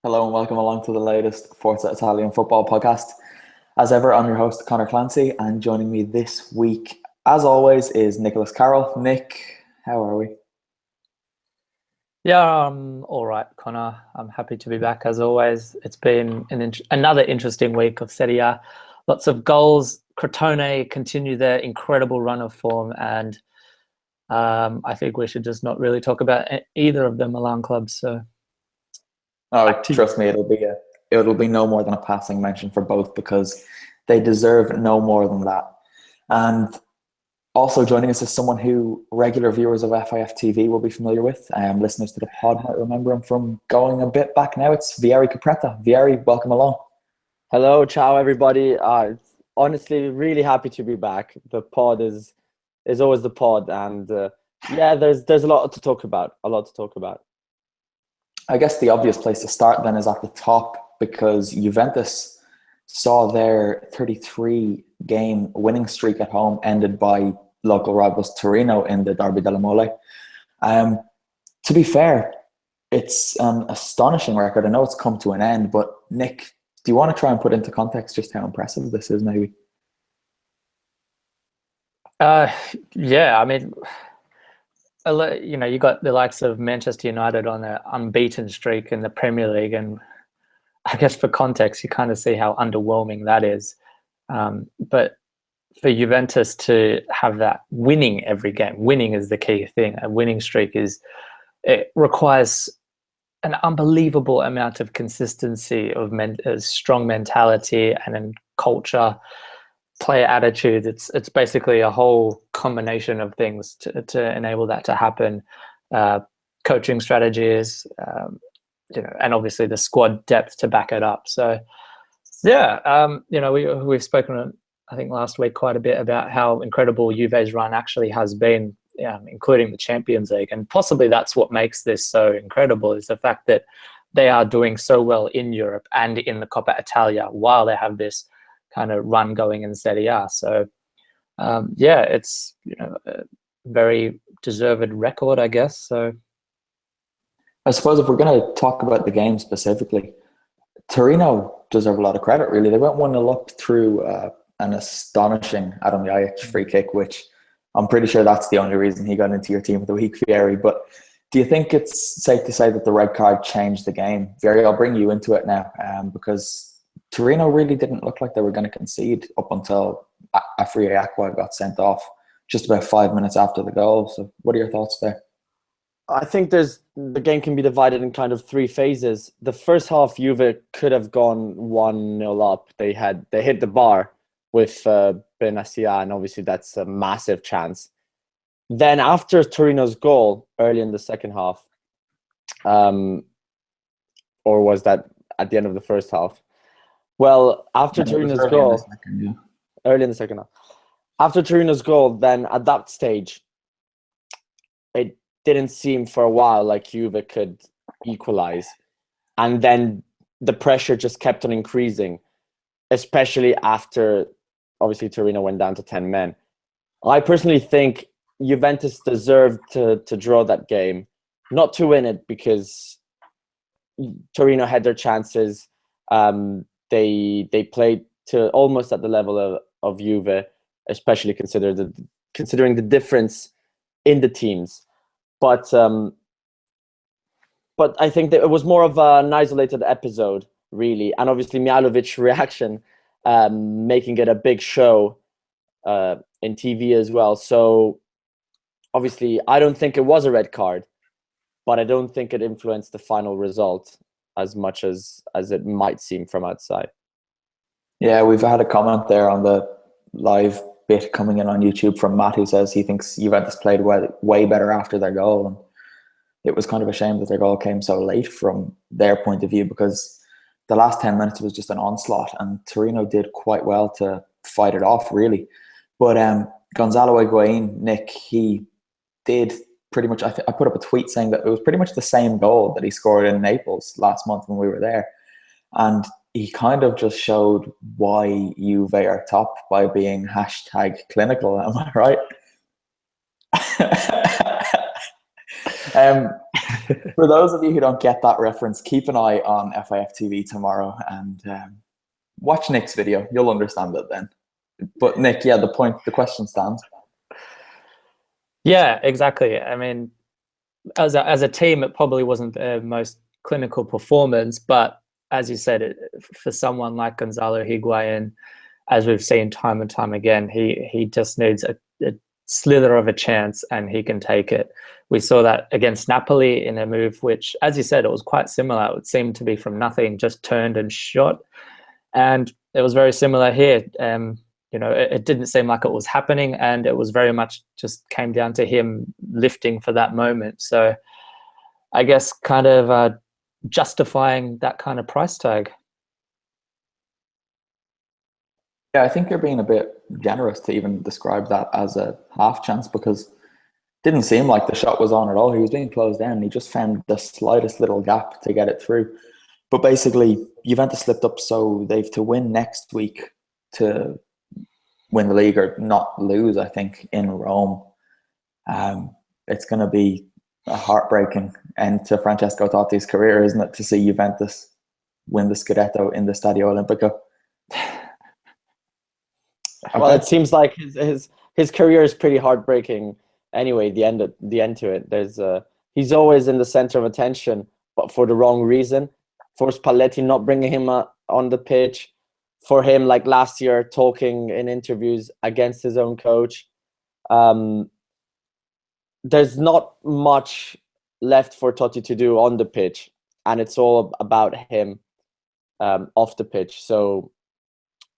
Hello and welcome along to the latest Forza Italian football podcast. As ever, I'm your host, Conor Clancy, and joining me this week, as always, is Nicholas Carroll. Nick, how are we? Yeah, I'm all right, Connor. I'm happy to be back as always. It's been another interesting week of Serie A. Lots of goals. Crotone continue their incredible run of form, and I think we should just not really talk about either of the Milan clubs. So, Oh, trust me, it'll be no more than a passing mention for both because they deserve no more than that. And also joining us is someone who regular viewers of FIF TV will be familiar with. Listeners to the pod might remember him from going a bit back now. It's Vieri Capretta. Vieri, welcome along. Hello, ciao everybody. Honestly, really happy to be back. The pod is always the pod, and yeah, there's a lot to talk about. I guess the obvious place to start then is at the top because Juventus saw their 33-game winning streak at home ended by local rivals Torino in the Derby della Mole. To be fair, it's an astonishing record. I know it's come to an end, but Nick, do you want to try and put into context just how impressive this is maybe? Yeah, I mean, you got the likes of Manchester United on an unbeaten streak in the Premier League, and I guess for context, you kind of see how underwhelming that is. But for Juventus to have that winning every game, winning is the key thing. A winning streak it requires an unbelievable amount of consistency, of strong mentality and culture, player attitude. It's basically a whole combination of things to enable that to happen. Coaching strategies, and obviously the squad depth to back it up. So, yeah, we've spoken, I think, last week quite a bit about how incredible Juve's run actually has been, including the Champions League. And possibly that's what makes this so incredible, is the fact that they are doing so well in Europe and in the Coppa Italia while they have this kind of run going in Serie A. So, it's a very deserved record, I guess. So, I suppose if we're going to talk about the game specifically, Torino deserve a lot of credit, really. They went 1-0 up through an astonishing Adam Ljajic free kick, which I'm pretty sure that's the only reason he got into your team of the week, Vieri. But do you think it's safe to say that the red card changed the game? Vieri, I'll bring you into it now because Torino really didn't look like they were going to concede up until Afriyie Aqua got sent off just about 5 minutes after the goal. So what are your thoughts there? I think the game can be divided in kind of three phases. The first half, Juve could have gone 1-0 up. They hit the bar with Benassia, and obviously that's a massive chance. Then after Torino's goal early in the second half, or was that at the end of the first half? Well, after Torino's goal, early in the second half. After Torino's goal, then at that stage, it didn't seem for a while like Juve could equalize. And then the pressure just kept on increasing, especially after, obviously, Torino went down to 10 men. I personally think Juventus deserved to draw that game, not to win it because Torino had their chances. They played to almost at the level of Juve, especially considering the difference in the teams. But I think that it was more of an isolated episode, really, and obviously Mihalovic's reaction, making it a big show in TV as well. So obviously, I don't think it was a red card, but I don't think it influenced the final result as much as it might seem from outside. Yeah, we've had a comment there on the live bit coming in on YouTube from Matt, who says he thinks Juventus played way better after their goal, and it was kind of a shame that their goal came so late from their point of view because the last 10 minutes was just an onslaught, and Torino did quite well to fight it off, really. But Gonzalo Higuain, Nick, he did pretty much, I put up a tweet saying that it was pretty much the same goal that he scored in Naples last month when we were there. And he kind of just showed why Juve are top by being #clinical. Am I right? For those of you who don't get that reference, keep an eye on FIF TV tomorrow and watch Nick's video. You'll understand it then. But Nick, yeah, the question stands. Yeah, exactly. I mean, as a team, it probably wasn't the most clinical performance, but as you said, for someone like Gonzalo Higuain, as we've seen time and time again, he just needs a slither of a chance and he can take it. We saw that against Napoli in a move which, as you said, it was quite similar. It seemed to be from nothing, just turned and shot. And it was very similar here. It didn't seem like it was happening, and it was very much just came down to him lifting for that moment. So I guess kind of justifying that kind of price tag. Yeah, I think you're being a bit generous to even describe that as a half chance, because it didn't seem like the shot was on at all. He was being closed down. He just found the slightest little gap to get it through. But basically, Juventus slipped up, so they've to win next week to win the league or not lose, I think, in Rome. It's going to be a heartbreaking end to Francesco Totti's career, isn't it, to see Juventus win the Scudetto in the Stadio Olimpico? Well, it seems like his career is pretty heartbreaking anyway. The end to it. He's always in the center of attention, but for the wrong reason. For Spalletti not bringing him on the pitch, for him, like last year, talking in interviews against his own coach. There's not much left for Totti to do on the pitch, and it's all about him off the pitch. So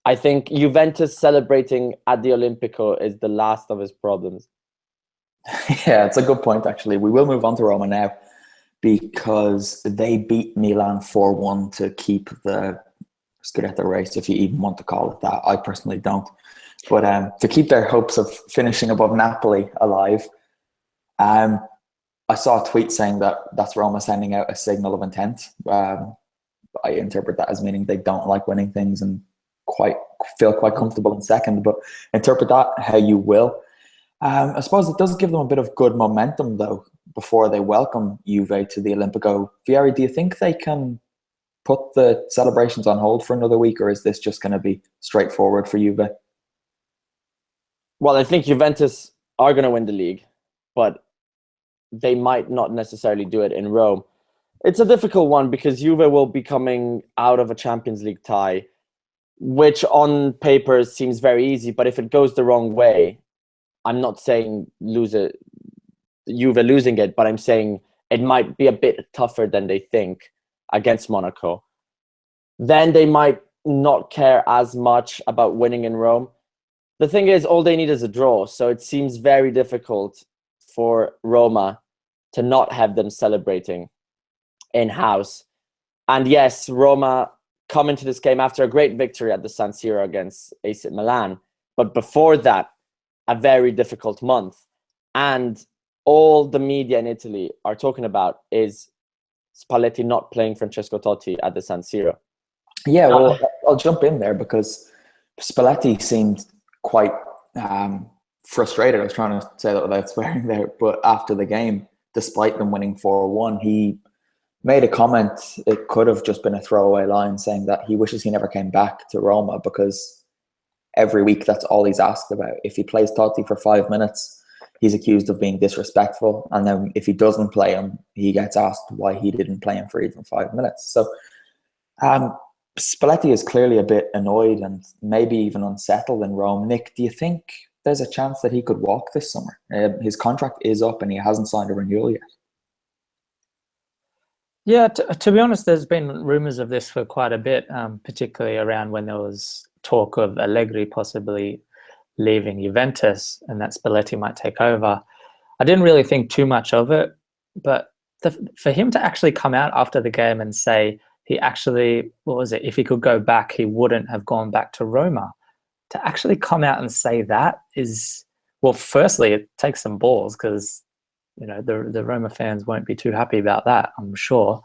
I think Juventus celebrating at the Olimpico is the last of his problems. Yeah, it's a good point, actually. We will move on to Roma now, because they beat Milan 4-1 to keep the Scudetto race, if you even want to call it that. I personally don't. But to keep their hopes of finishing above Napoli alive, I saw a tweet saying that that's Roma sending out a signal of intent. I interpret that as meaning they don't like winning things and feel quite comfortable in second, but interpret that how you will. I suppose it does give them a bit of good momentum, though, before they welcome Juve to the Olimpico. Vieri, do you think they can put the celebrations on hold for another week, or is this just going to be straightforward for Juve? Well, I think Juventus are going to win the league, but they might not necessarily do it in Rome. It's a difficult one because Juve will be coming out of a Champions League tie, which on paper seems very easy, but if it goes the wrong way, I'm not saying Juve losing it, but I'm saying it might be a bit tougher than they think against Monaco. Then they might not care as much about winning in Rome. The thing is, all they need is a draw, so it seems very difficult for Roma to not have them celebrating in-house. And yes, Roma come into this game after a great victory at the San Siro against AC Milan, but before that, a very difficult month. And all the media in Italy are talking about is Spalletti not playing Francesco Totti at the San Siro. Yeah, well, I'll jump in there because Spalletti seemed quite frustrated. I was trying to say that without swearing there, but after the game, despite them winning 4-1, he made a comment. It could have just been a throwaway line saying that he wishes he never came back to Roma because every week that's all he's asked about. If he plays Totti for 5 minutes, he's accused of being disrespectful. And then if he doesn't play him, he gets asked why he didn't play him for even 5 minutes. So Spalletti is clearly a bit annoyed and maybe even unsettled in Rome. Nick, do you think there's a chance that he could walk this summer? His contract is up and he hasn't signed a renewal yet. Yeah, to be honest, there's been rumours of this for quite a bit, particularly around when there was talk of Allegri possibly leaving Juventus and that Spalletti might take over. I didn't really think too much of it, but for him to actually come out after the game and say he actually, if he could go back, he wouldn't have gone back to Roma. To actually come out and say that is, well, firstly, it takes some balls because the Roma fans won't be too happy about that, I'm sure.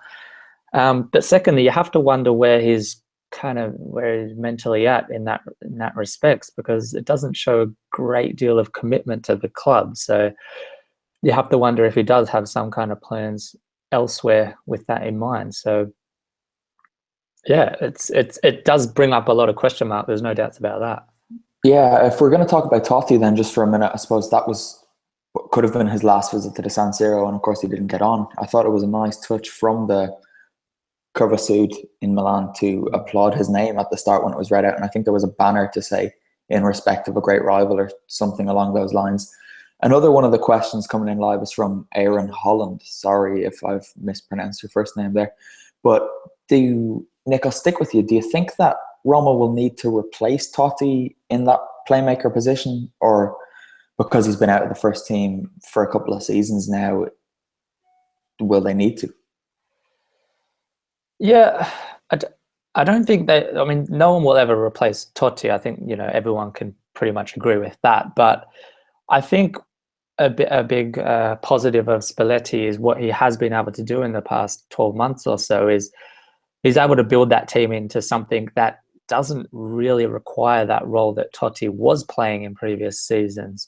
But secondly, you have to wonder where he's mentally at in that respects, because it doesn't show a great deal of commitment to the club. So you have to wonder if he does have some kind of plans elsewhere with that in mind. So yeah, it does bring up a lot of question marks. There's no doubts about that. Yeah, if we're going to talk about Totti then just for a minute, I suppose that could have been his last visit to the San Siro, and of course he didn't get on. I thought it was a nice touch from the Curva Sud in Milan to applaud his name at the start when it was read out, and I think there was a banner to say in respect of a great rival or something along those lines. Another one of the questions coming in live is from Aaron Holland. Sorry if I've mispronounced your first name there. But Nick, I'll stick with you. Do you think that Roma will need to replace Totti in that playmaker position, or because he's been out of the first team for a couple of seasons now, will they need to? Yeah, I don't think that. I mean, no one will ever replace Totti. I think everyone can pretty much agree with that. But I think a big positive of Spalletti is what he has been able to do in the past 12 months or so. Is he's able to build that team into something that doesn't really require that role that Totti was playing in previous seasons,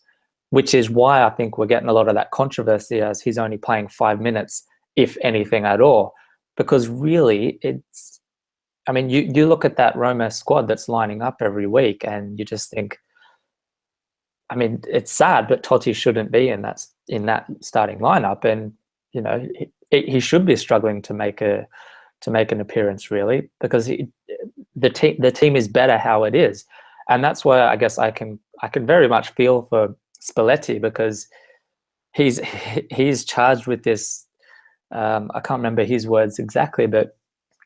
which is why I think we're getting a lot of that controversy as he's only playing 5 minutes, if anything at all. Because really, you look at that Roma squad that's lining up every week and you just think, it's sad, but Totti shouldn't be in that starting lineup. And, he should be struggling to make an appearance, really, because the team is better how it is. And that's why I guess I can very much feel for Spalletti, because he's charged with this. I can't remember his words exactly, but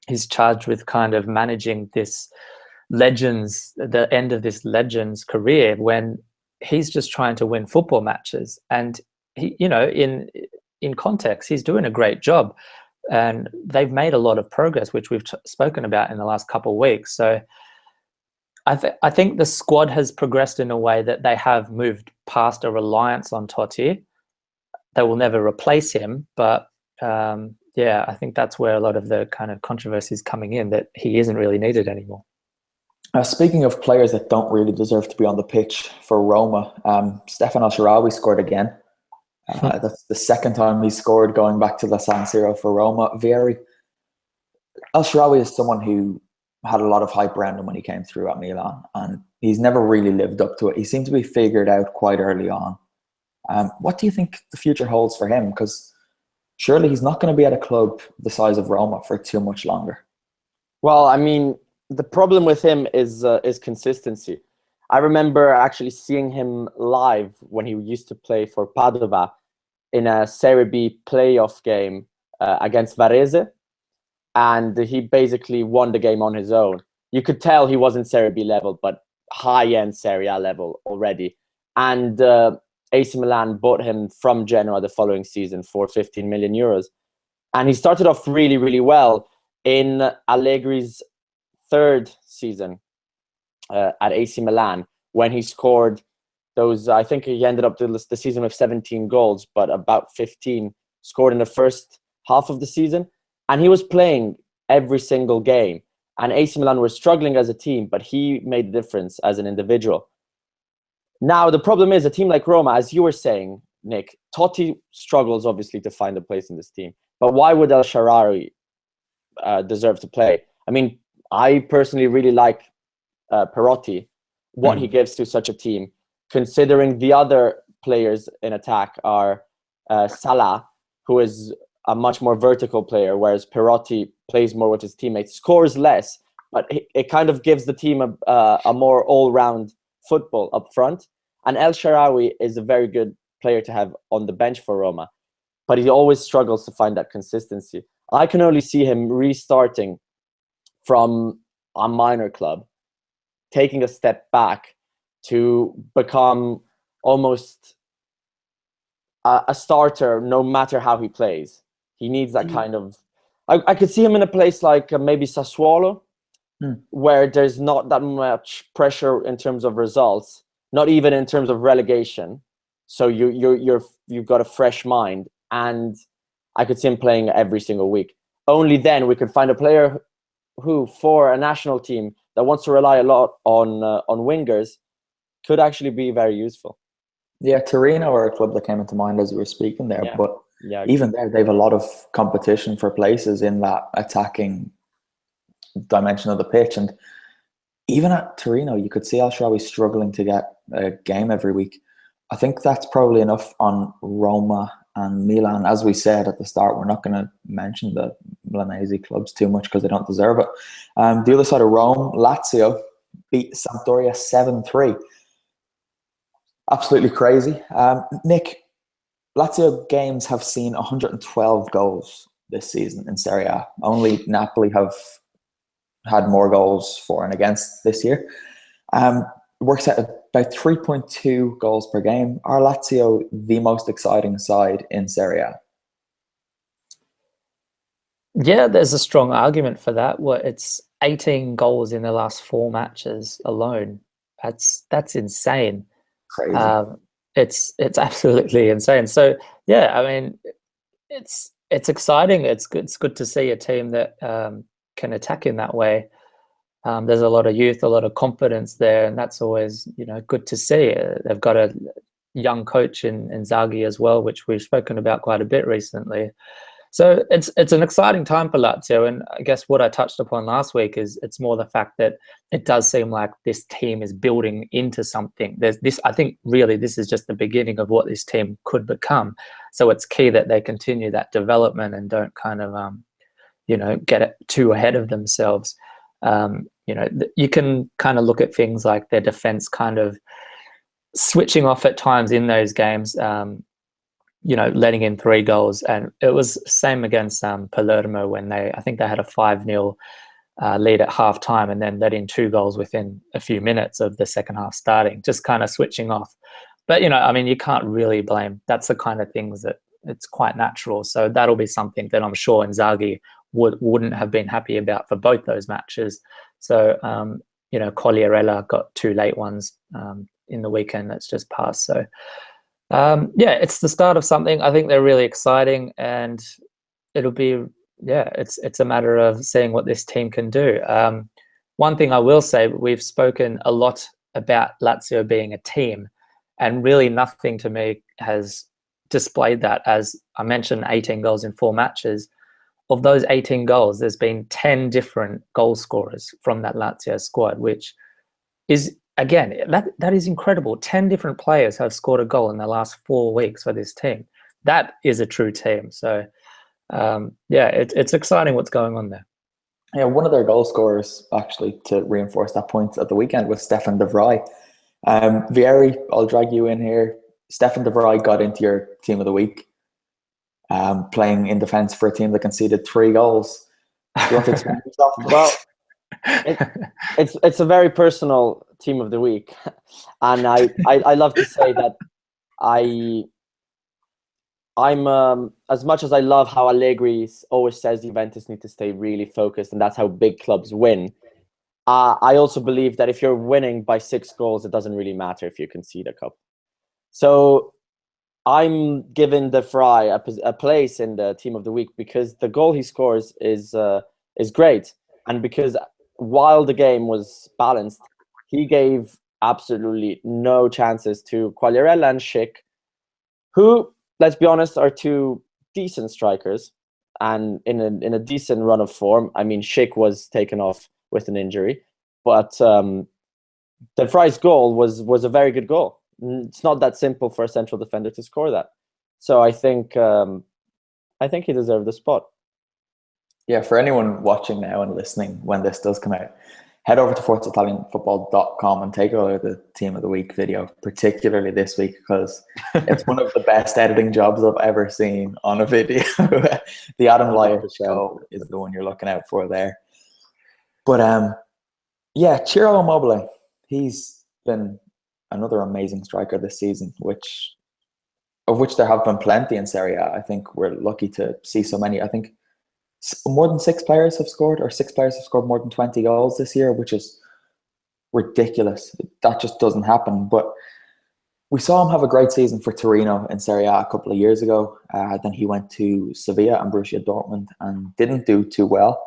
he's charged with kind of managing the end of this legend's career, when he's just trying to win football matches. And he, in context, he's doing a great job, and they've made a lot of progress, which we've spoken about in the last couple of weeks. So I think the squad has progressed in a way that they have moved past a reliance on Totti. They will never replace him, but I think that's where a lot of the kind of controversy is coming in, that he isn't really needed anymore. Speaking of players that don't really deserve to be on the pitch for Roma, Stefan El Shaarawy scored again. That's the second time he scored going back to the San Siro for Roma. El Shaarawy is someone who had a lot of hype around him when he came through at Milan, and he's never really lived up to it. He seemed to be figured out quite early on. What do you think the future holds for him? Because surely he's not going to be at a club the size of Roma for too much longer. Well, the problem with him is consistency. I remember actually seeing him live when he used to play for Padova in a Serie B playoff game against Varese, and he basically won the game on his own. You could tell he wasn't Serie B level, but high-end Serie A level already. And AC Milan bought him from Genoa the following season for 15 million euros. And he started off really, really well in Allegri's third season at AC Milan, when he scored those. I think he ended up the season with 17 goals, but about 15 scored in the first half of the season. And he was playing every single game. And AC Milan were struggling as a team, but he made the difference as an individual. Now, the problem is a team like Roma, as you were saying, Nick, Totti struggles obviously to find a place in this team. But why would El Shaarawy deserve to play? I personally really like Perotti, what he gives to such a team, considering the other players in attack are Salah, who is a much more vertical player, whereas Perotti plays more with his teammates, scores less, but it kind of gives the team a more all-round football up front. And El Shaarawy is a very good player to have on the bench for Roma, but he always struggles to find that consistency. I can only see him restarting from a minor club, taking a step back to become almost a starter no matter how he plays. He needs that kind of... I could see him in a place like maybe Sassuolo, where there's not that much pressure in terms of results, not even in terms of relegation. So you've got a fresh mind, and I could see him playing every single week. Only then we could find a player who, for a national team that wants to rely a lot on wingers, could actually be very useful. Yeah, Torino are a club that came into mind as we were speaking there, but Yeah, even there, they have a lot of competition for places in that attacking dimension of the pitch. And even at Torino, you could see El Shaarawy struggling to get a game every week. I think that's probably enough on Roma and Milan. As we said at the start, we're not going to mention the Milanese clubs too much because they don't deserve it. The other side of Rome, Lazio beat Sampdoria 7-3. Absolutely crazy. Nick, Lazio games have seen 112 goals this season in Serie A. Only Napoli have had more goals for and against this year. Works out about 3.2 goals per game. Are Lazio the most exciting side in Serie A? Yeah, there's a strong argument for that. Well, it's 18 goals in the last 4 matches alone. That's insane. Crazy. It's absolutely insane. So yeah, I mean, it's exciting. It's good to see a team that can attack in that way. There's a lot of youth, a lot of confidence there, and that's always, good to see. They've got a young coach in Inzaghi as well, which we've spoken about quite a bit recently. So it's an exciting time for Lazio, and I guess what I touched upon last week is it's more the fact that it does seem like this team is building into something. I think really this is just the beginning of what this team could become. So it's key that they continue that development and don't kind of get it too ahead of themselves. You can kind of look at things like their defense kind of switching off at times in those games, letting in 3 goals. And it was same against Palermo when I think they had a 5-0 lead at half time and then let in 2 goals within a few minutes of the second half starting, just kind of switching off. But, you can't really blame. That's the kind of things that it's quite natural. So that'll be something that I'm sure Inzaghi wouldn't have been happy about for both those matches. So, Quagliarella got 2 late ones in the weekend that's just passed. So, it's the start of something. I think they're really exciting, and it'll be, it's a matter of seeing what this team can do. One thing I will say, we've spoken a lot about Lazio being a team, and really nothing to me has displayed that. As I mentioned, 18 goals in 4 matches. Of those 18 goals, there's been 10 different goal scorers from that Lazio squad, which is, again, that is incredible. 10 different players have scored a goal in the last 4 weeks for this team. That is a true team. So, it's exciting what's going on there. Yeah, one of their goal scorers, actually, to reinforce that point at the weekend, was Stefan de Vrij. Vieri, I'll drag you in here. Stefan de Vrij got into your team of the week, playing in defence for a team that conceded 3 goals. Do you want to explain yourself? Well, it's a very personal team of the week, and I love to say that I'm as much as I love how Allegri always says Juventus need to stay really focused, and that's how big clubs win. I also believe that if you're winning by 6 goals, it doesn't really matter if you concede a couple. So I'm giving De Vrij a place in the team of the week because the goal he scores is great, and because while the game was balanced, he gave absolutely no chances to Quagliarella and Schick, who, let's be honest, are 2 decent strikers and in a decent run of form. I mean, Schick was taken off with an injury, but De Vrij's goal was a very good goal. It's not that simple for a central defender to score that. So I think he deserved the spot. Yeah, for anyone watching now and listening when this does come out, head over to ForzaItalianFootball.com and take a look at the Team of the Week video, particularly this week, because it's one of the best editing jobs I've ever seen on a video. The Adam Lyle show is the one you're looking out for there. But Ciro Immobile, he's been another amazing striker this season, of which there have been plenty in Serie A. I think we're lucky to see so many. I think more than 6 players have scored, or 6 players have scored more than 20 goals this year, which is ridiculous. That just doesn't happen. But we saw him have a great season for Torino in Serie A a couple of years ago. Then he went to Sevilla and Borussia Dortmund and didn't do too well.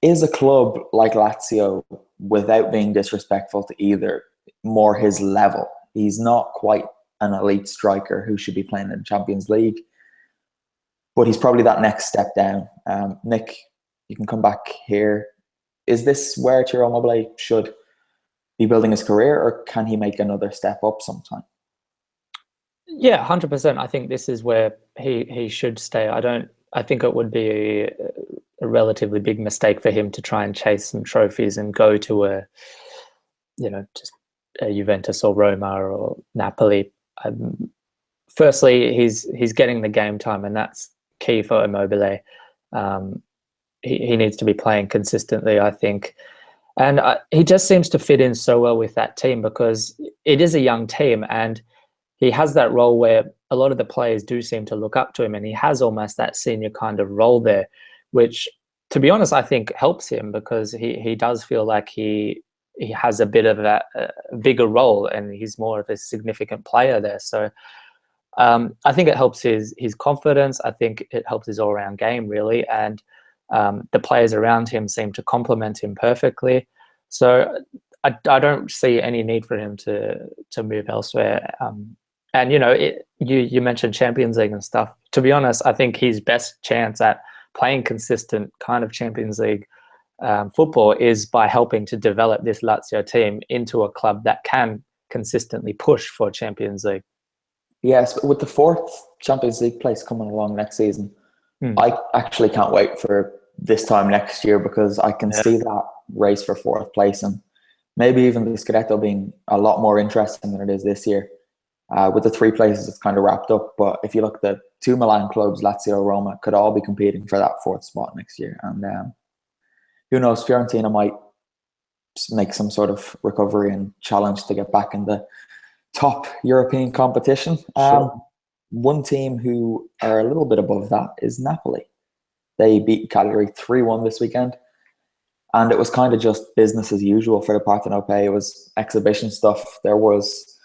Is a club like Lazio, without being disrespectful to either, more his level? He's not quite an elite striker who should be playing in Champions League. but he's probably that next step down. Nick, you can come back here. Is this where Ciro Immobile should be building his career, or can he make another step up sometime? Yeah, 100%. I think this is where he should stay. I think it would be a relatively big mistake for him to try and chase some trophies and go to just a Juventus or Roma or Napoli. Firstly, he's getting the game time, and that's key for Immobile. He needs to be playing consistently, I think. And he just seems to fit in so well with that team, because it is a young team, and he has that role where a lot of the players do seem to look up to him, and he has almost that senior kind of role there, which, to be honest, I think helps him, because he does feel like he has a bit of a bigger role, and he's more of a significant player there. So I think it helps his confidence. I think it helps his all-round game, really, and the players around him seem to complement him perfectly. So I don't see any need for him to move elsewhere. And you mentioned Champions League and stuff. To be honest, I think his best chance at playing consistent kind of Champions League football is by helping to develop this Lazio team into a club that can consistently push for Champions League. Yes, but with the 4th Champions League place coming along next season, I actually can't wait for this time next year, because I can see that race for 4th place, and maybe even the Scudetto being a lot more interesting than it is this year. With the 3 places, it's kind of wrapped up. But if you look at the 2 Milan clubs, Lazio, Roma, could all be competing for that 4th spot next year. And who knows, Fiorentina might make some sort of recovery and challenge to get back in the top European competition. Sure. One team who are a little bit above that is Napoli. They beat Cagliari 3-1 this weekend. And it was kind of just business as usual for the Partenopei. It was exhibition stuff. There was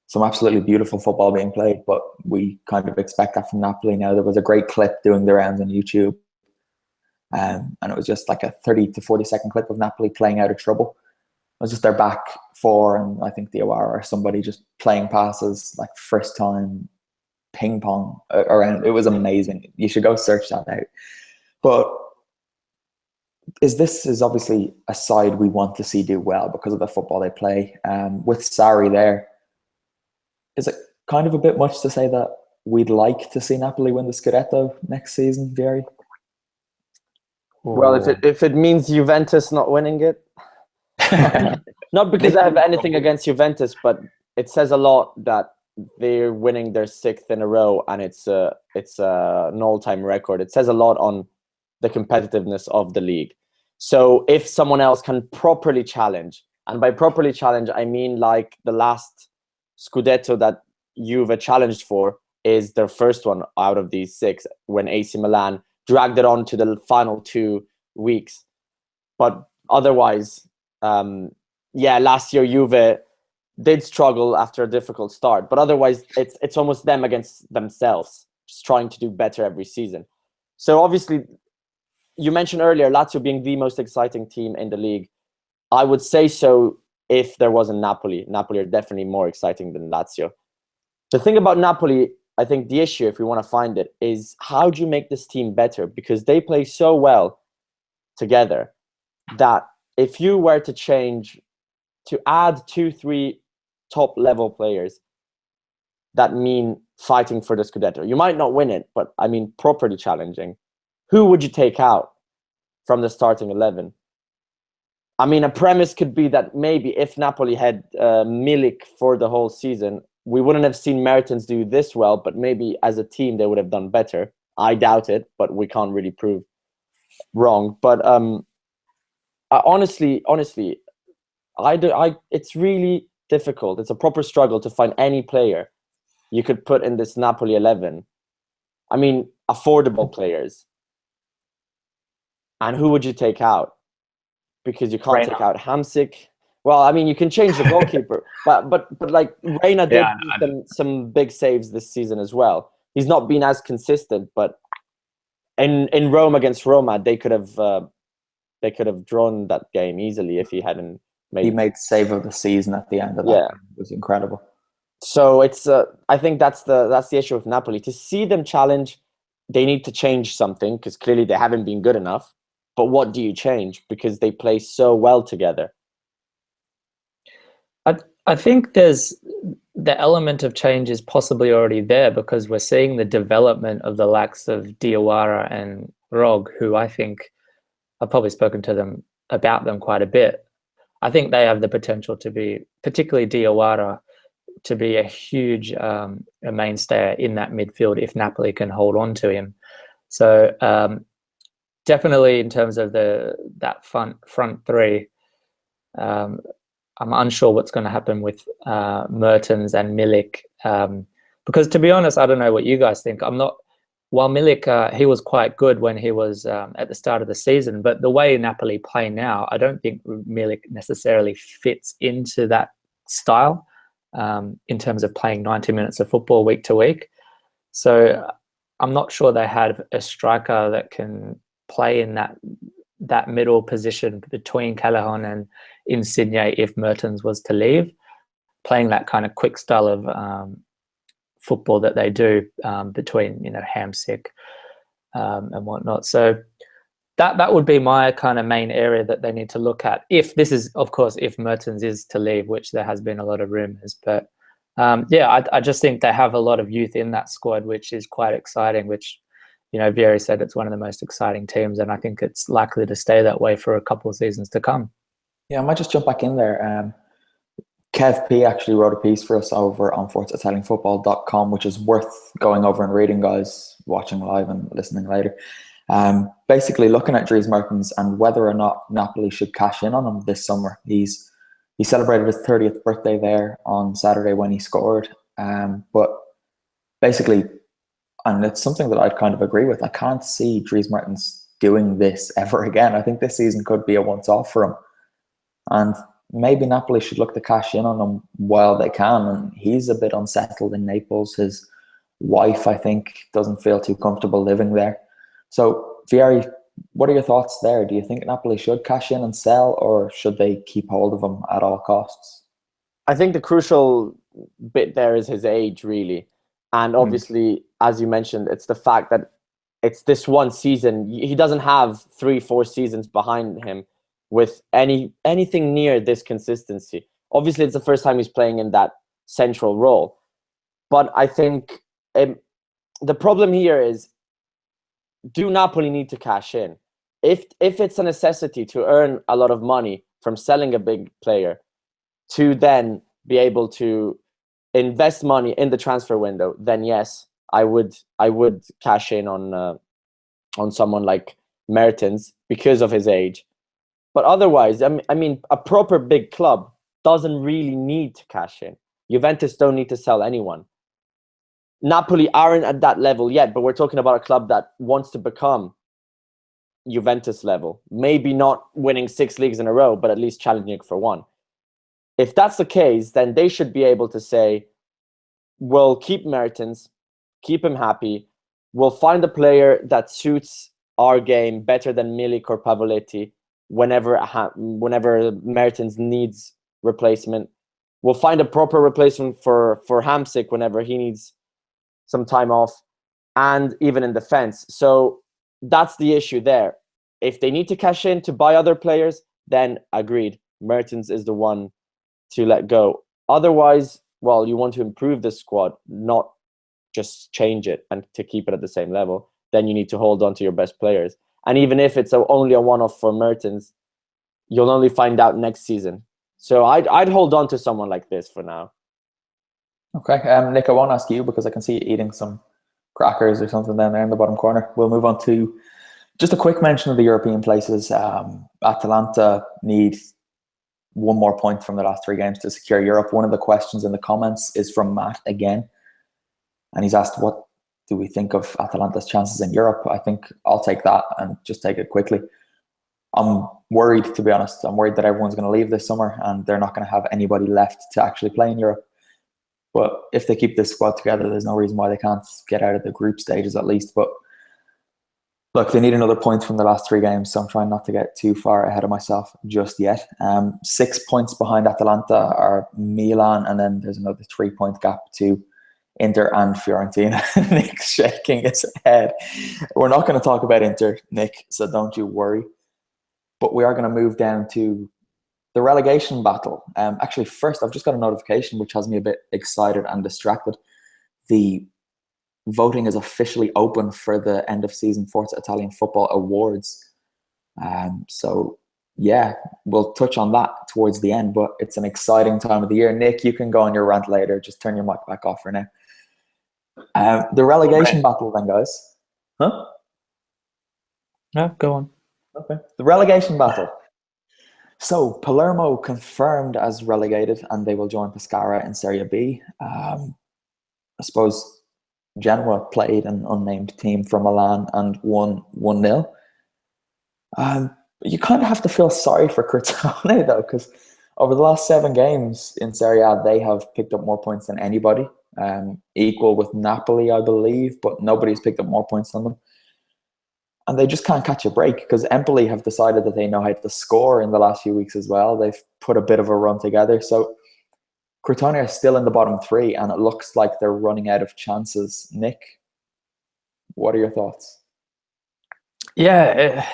some absolutely beautiful football being played, but we kind of expect that from Napoli now. There was a great clip doing the rounds on YouTube. And it was just like a 30 to 40 second clip of Napoli playing out of trouble. It was just their back four, and I think the Diawara or somebody just playing passes like first time ping pong around. It was amazing. You should go search that out. But this is obviously a side we want to see do well because of the football they play. With Sarri there, is it kind of a bit much to say that we'd like to see Napoli win the Scudetto next season, Vieri? Well, if it means Juventus not winning it, not because I have anything against Juventus, but it says a lot that they're winning their 6th in a row, and it's an all-time record. It says a lot on the competitiveness of the league. So if someone else can properly challenge, and by properly challenge, I mean like the last Scudetto that Juve challenged for is their first one out of these 6, when AC Milan dragged it on to the final 2 weeks. But otherwise, last year Juve did struggle after a difficult start. But otherwise, it's almost them against themselves, just trying to do better every season. So obviously, you mentioned earlier Lazio being the most exciting team in the league. I would say so if there wasn't Napoli. Napoli are definitely more exciting than Lazio. The thing about Napoli, I think the issue, if we want to find it, is how do you make this team better? Because they play so well together that if you were to add 2-3 top level players that mean fighting for the Scudetto, you might not win it, but I mean properly challenging, who would you take out from the starting 11? I mean, a premise could be that maybe if Napoli had Milik for the whole season, we wouldn't have seen Mertens do this well, but maybe as a team they would have done better. I doubt it, but we can't really prove wrong. But honestly, it's really difficult. It's a proper struggle to find any player you could put in this Napoli 11. I mean, affordable players. And who would you take out? Because you can't take out Hamsik. Well, I mean, you can change the goalkeeper, but like Reina did some big saves this season as well. He's not been as consistent, but in Rome against Roma, they could have drawn that game easily if he hadn't made. He made save of the season at the end of that. Yeah, it was incredible. So it's I think that's the issue with Napoli. To see them challenge, they need to change something because clearly they haven't been good enough. But what do you change? Because they play so well together. I think there's the element of change is possibly already there because we're seeing the development of the likes of Diawara and Rog, who I think I've probably spoken to them about them quite a bit. I think they have the potential to be, particularly Diawara, to be a huge a mainstay in that midfield if Napoli can hold on to him. So definitely in terms of that front three, I'm unsure what's going to happen with Mertens and Milik, because to be honest, I don't know what you guys think. While Milik, he was quite good when he was at the start of the season, but the way Napoli play now, I don't think Milik necessarily fits into that style in terms of playing 90 minutes of football week to week. So I'm not sure they have a striker that can play in that middle position between Callahan and Insigne if Mertens was to leave, playing that kind of quick style of football that they do between Hamsik and whatnot. So that would be my kind of main area that they need to look at. If this is, of course, if Mertens is to leave, which there has been a lot of rumors, but I just think they have a lot of youth in that squad, which is quite exciting. Which Vieri said it's one of the most exciting teams, and I think it's likely to stay that way for a couple of seasons to come. Yeah, I might just jump back in there. Kev P actually wrote a piece for us over on ForzaItalianFootball.com, which is worth going over and reading, guys, watching live and listening later. Basically looking at Dries Mertens and whether or not Napoli should cash in on him this summer. He celebrated his 30th birthday there on Saturday when he scored. But basically, and it's something that I'd kind of agree with, I can't see Dries Mertens doing this ever again. I think this season could be a once-off for him. And maybe Napoli should look to cash in on him while they can. And he's a bit unsettled in Naples. His wife, I think, doesn't feel too comfortable living there. So, Vieri, what are your thoughts there? Do you think Napoli should cash in and sell, or should they keep hold of him at all costs? I think the crucial bit there is his age, really. And obviously, as you mentioned, it's the fact that it's this one season. He doesn't have 3-4 seasons behind him with anything near this consistency. Obviously, it's the first time he's playing in that central role. But I think the problem here is, do Napoli need to cash in? If it's a necessity to earn a lot of money from selling a big player to then be able to invest money in the transfer window, then yes, I would cash in on someone like Mertens because of his age. But otherwise, I mean, a proper big club doesn't really need to cash in. Juventus don't need to sell anyone. Napoli aren't at that level yet, but we're talking about a club that wants to become Juventus level. Maybe not winning 6 leagues in a row, but at least challenging for one. If that's the case, then they should be able to say, we'll keep Mertens, keep him happy. We'll find a player that suits our game better than Milik or Pavoletti whenever Mertens needs replacement. We'll find a proper replacement for Hamsik whenever he needs some time off, and even in defense. So that's the issue there. If they need to cash in to buy other players, then agreed, Mertens is the one to let go. Otherwise, well, you want to improve the squad, not just change it and to keep it at the same level. Then you need to hold on to your best players. And even if it's only a one-off for Mertens, you'll only find out next season. So I'd hold on to someone like this for now. Okay, Nick, I won't ask you because I can see you eating some crackers or something down there in the bottom corner. We'll move on to just a quick mention of the European places. Atalanta need one more point from the last 3 games to secure Europe. One of the questions in the comments is from Matt again, and he's asked, what do we think of Atalanta's chances in Europe? I think I'll take that and just take it quickly. I'm worried, to be honest. I'm worried that everyone's going to leave this summer and they're not going to have anybody left to actually play in Europe. But if they keep this squad together, there's no reason why they can't get out of the group stages at least. But look, they need another point from the last 3 games, so I'm trying not to get too far ahead of myself just yet. 6 points behind Atalanta are Milan, and then there's another 3-point gap to Inter and Fiorentina. Nick's shaking his head. We're not going to talk about Inter, Nick, so don't you worry. But we are going to move down to the relegation battle. Actually, first, I've just got a notification which has me a bit excited and distracted. The voting is officially open for the end of season Forza Italian Football Awards. So yeah, we'll touch on that towards the end, but it's an exciting time of the year. Nick, you can go on your rant later. Just turn your mic back off for now. The relegation battle then, guys. Huh? No, go on. Okay. The relegation battle. So Palermo confirmed as relegated, and they will join Pescara in Serie B. I suppose Genoa played an unnamed team from Milan and won 1-0. You kind of have to feel sorry for Crotone, though, because over the last 7 games in Serie A, they have picked up more points than anybody, equal with Napoli, I believe, but nobody's picked up more points than them. And they just can't catch a break because Empoli have decided that they know how to score in the last few weeks as well. They've put a bit of a run together. So Crotone are still in the bottom 3, and it looks like they're running out of chances. Nick, what are your thoughts? Yeah,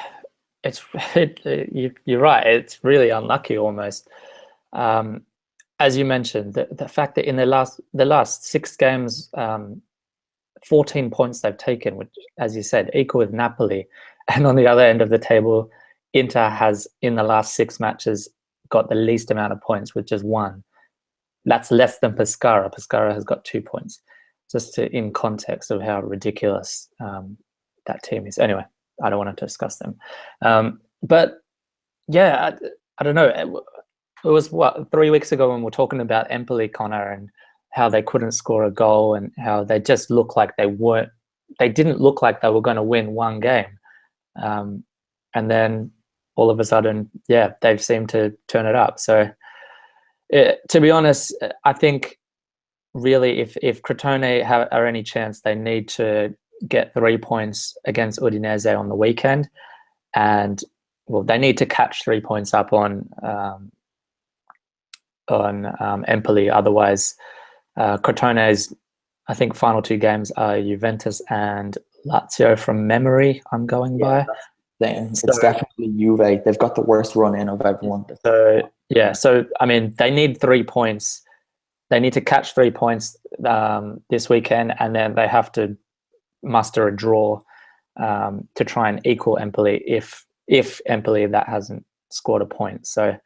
you're right. It's really unlucky almost. As you mentioned, the fact that in the last 6 games, 14 points they've taken, which, as you said, equal with Napoli. And on the other end of the table, Inter has, in the last 6 matches, got the least amount of points with just 1. That's less than Pescara. Pescara has got 2 points. Just in context of how ridiculous that team is. Anyway, I don't want to discuss them. But yeah, I don't know. It was, 3 weeks ago when we were talking about Empoli, Conor, and how they couldn't score a goal and how they just looked like they didn't look like they were going to win 1 game. And then all of a sudden, yeah, they've seemed to turn it up. So to be honest, I think really if Crotone are any chance, they need to get 3 points against Udinese on the weekend. And well, they need to catch 3 points up on Empoli. Otherwise, Crotone's, I think, final 2 games are Juventus and Lazio from memory, I'm going by. It's definitely Juve. They've got the worst run in of everyone. So, yeah. So, I mean, they need 3 points. They need to catch 3 points this weekend, and then they have to muster a draw to try and equal Empoli if Empoli that hasn't scored a point. So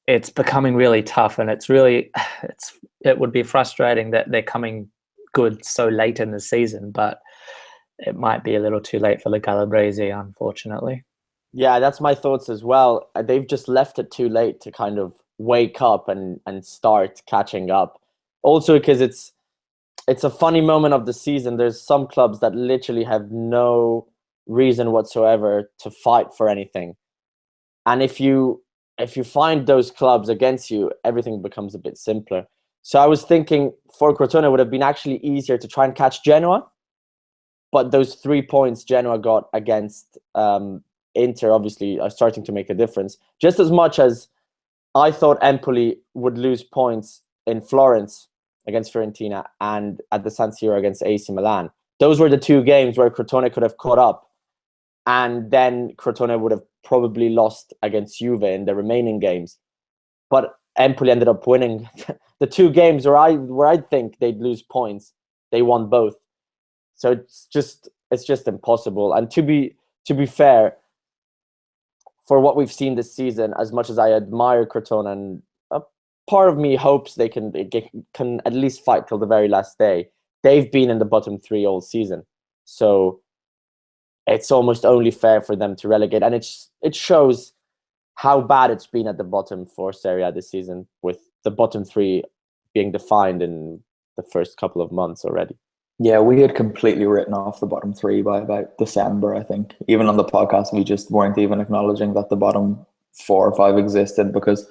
it's becoming really tough, and it would be frustrating that they're coming good so late in the season, but it might be a little too late for the Calabrese, unfortunately. Yeah, that's my thoughts as well. They've just left it too late to kind of wake up and start catching up. Also because it's a funny moment of the season. There's some clubs that literally have no reason whatsoever to fight for anything. And if you find those clubs against you, everything becomes a bit simpler. So I was thinking for Crotone, it would have been actually easier to try and catch Genoa. But those 3 points Genoa got against Inter obviously are starting to make a difference. Just as much as I thought Empoli would lose points in Florence against Fiorentina and at the San Siro against AC Milan. Those were the 2 games where Crotone could have caught up. And then Crotone would have probably lost against Juve in the remaining games. But Empoli ended up winning the 2 games where I think they'd lose points. They won both. So it's just impossible. And to be fair, for what we've seen this season, as much as I admire Crotone, and a part of me hopes they can at least fight till the very last day, they've been in the bottom 3 all season. So it's almost only fair for them to relegate. And it shows how bad it's been at the bottom for Serie A this season, with the bottom 3 being defined in the first couple of months already. Yeah, we had completely written off the bottom 3 by about December, I think. Even on the podcast, we just weren't even acknowledging that the bottom 4 or 5 existed because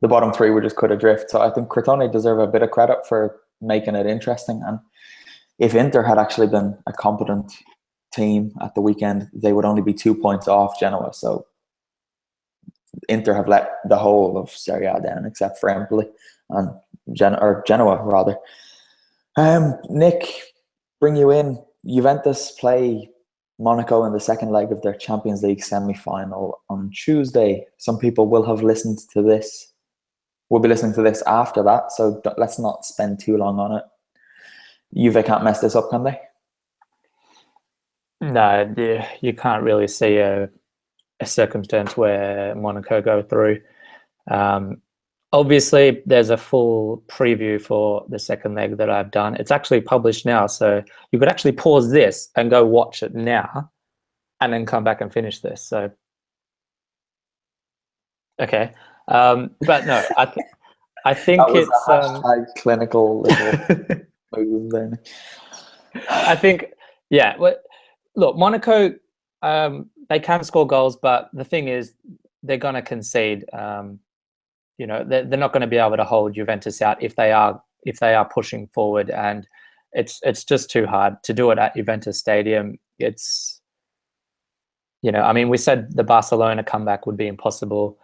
the bottom 3 were just cut adrift. So I think Crotone deserve a bit of credit for making it interesting. And if Inter had actually been a competent team at the weekend, they would only be 2 points off Genoa. So Inter have let the whole of Serie A down except for Empoli and Genoa rather. Nick, bring you in. Juventus play Monaco in the second leg of their Champions League semi-final on Tuesday. Some people will have listened to this. We'll be listening to this after that, so let's not spend too long on it. Juve can't mess this up, can they? No, you can't really see a circumstance where Monaco go through. Obviously, there's a full preview for the second leg that I've done. It's actually published now, so you could actually pause this and go watch it now, and then come back and finish this. So, okay, but no, I think that was it's a hashtag clinical little move there. I think, yeah. Well, look, Monaco, they can score goals, but the thing is, they're going to concede. You know, they're not going to be able to hold Juventus out if they are pushing forward, and it's just too hard to do it at Juventus Stadium. It's, you know, I mean, we said the Barcelona comeback would be impossible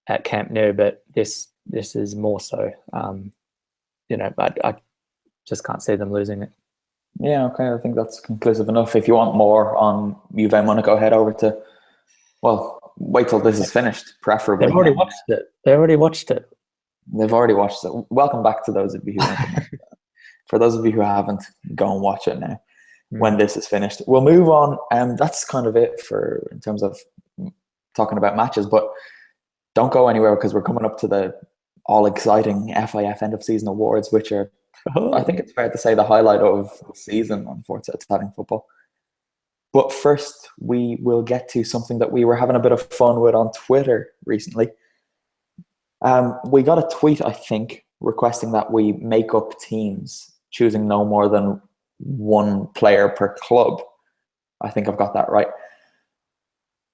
at Camp Nou, but this is more so. You know, but I just can't see them losing it. Yeah, okay, I think that's conclusive enough. If you want more on Juve Monaco, head over to, well, wait till this is finished, preferably. They've already watched it. They've already watched it. Welcome back to those of you who for those of you who haven't, go and watch it now when this is finished. We'll move on, and that's kind of it for in terms of talking about matches, but don't go anywhere because we're coming up to the all exciting FIF end of season awards, which are, I think it's fair to say, the highlight of the season on Forza Italian football. But first, we will get to something that we were having a bit of fun with on Twitter recently. We got a tweet, I think, requesting that we make up teams, choosing no more than one player per club. I think I've got that right.